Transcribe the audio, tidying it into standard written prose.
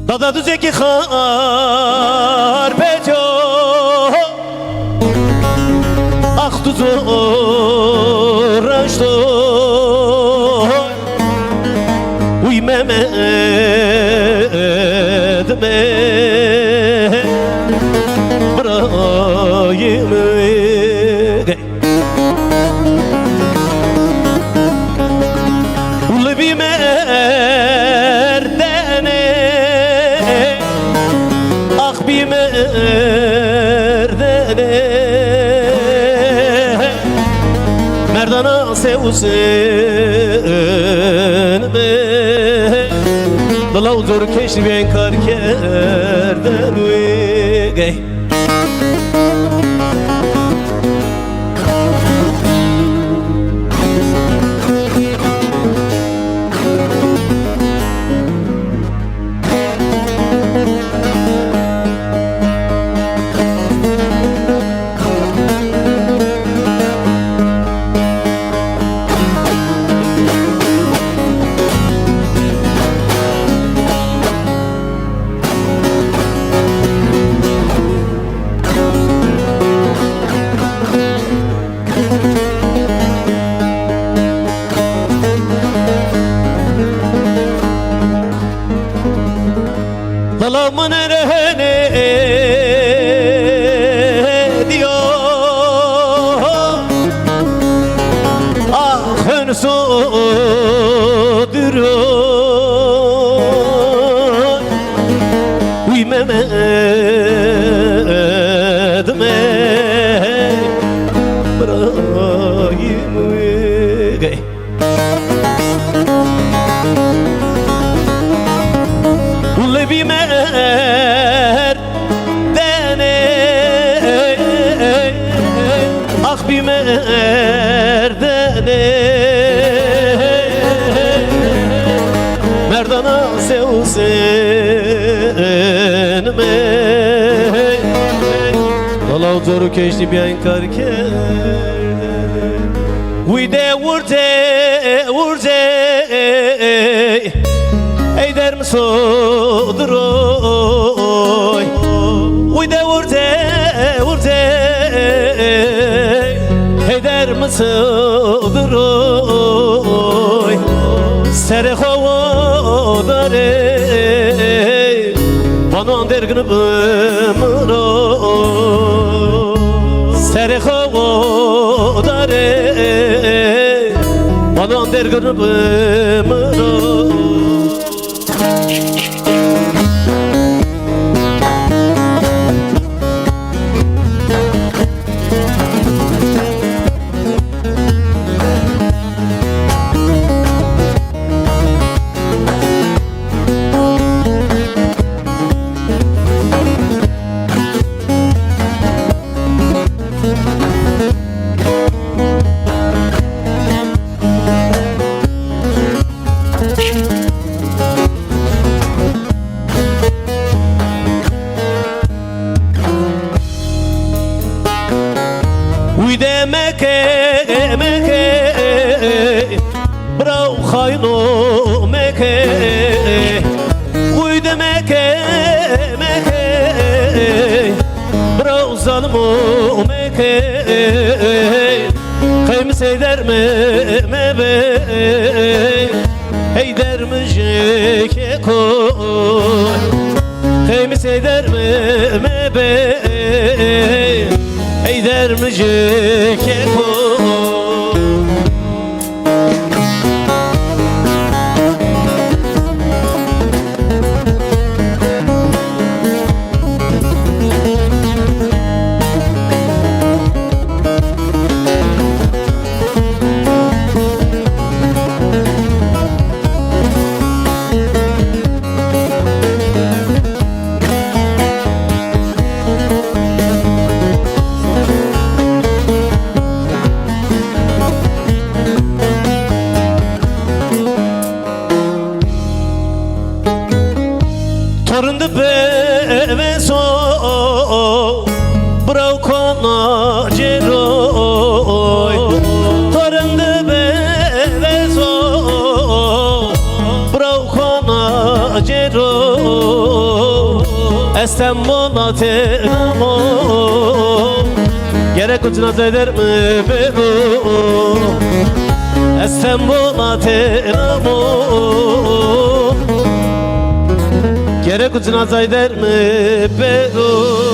Dada düzeki harpeto Ah tuzu raşto Uy Mehmet me Brayım Ulu bir merdane Ah bir merdane Merdana sevsin me Dalav zor keşri ben karkerden uygay Lalamın erhene diyor Ah hönsudur Uy Mehmet me Brayım uygay Ulu bir merdane Ah bir merdane Merdana sevsin me Dalav zoru keşti bir karker Uy de vurte Eyder mi sodur oy Uy de vurte Eyder mi sodur oy Sere hovodare Banan dergini bımır oy Sere hovodare Banan dergini bımır oy Uy de meke Brau khayno meke Uy de meke Brau zalmo meke Kaymis eyder me be Eyder mi jeke koy Kaymis eyder me be Eyder mi jeke koy Torundu be so brau kona jeroy Torundu be so brau kona jeroy İstanbul'a tenamo Gerek ucuna eder mi beru İstanbul'a tenamo Gerek ucuna eder mi beru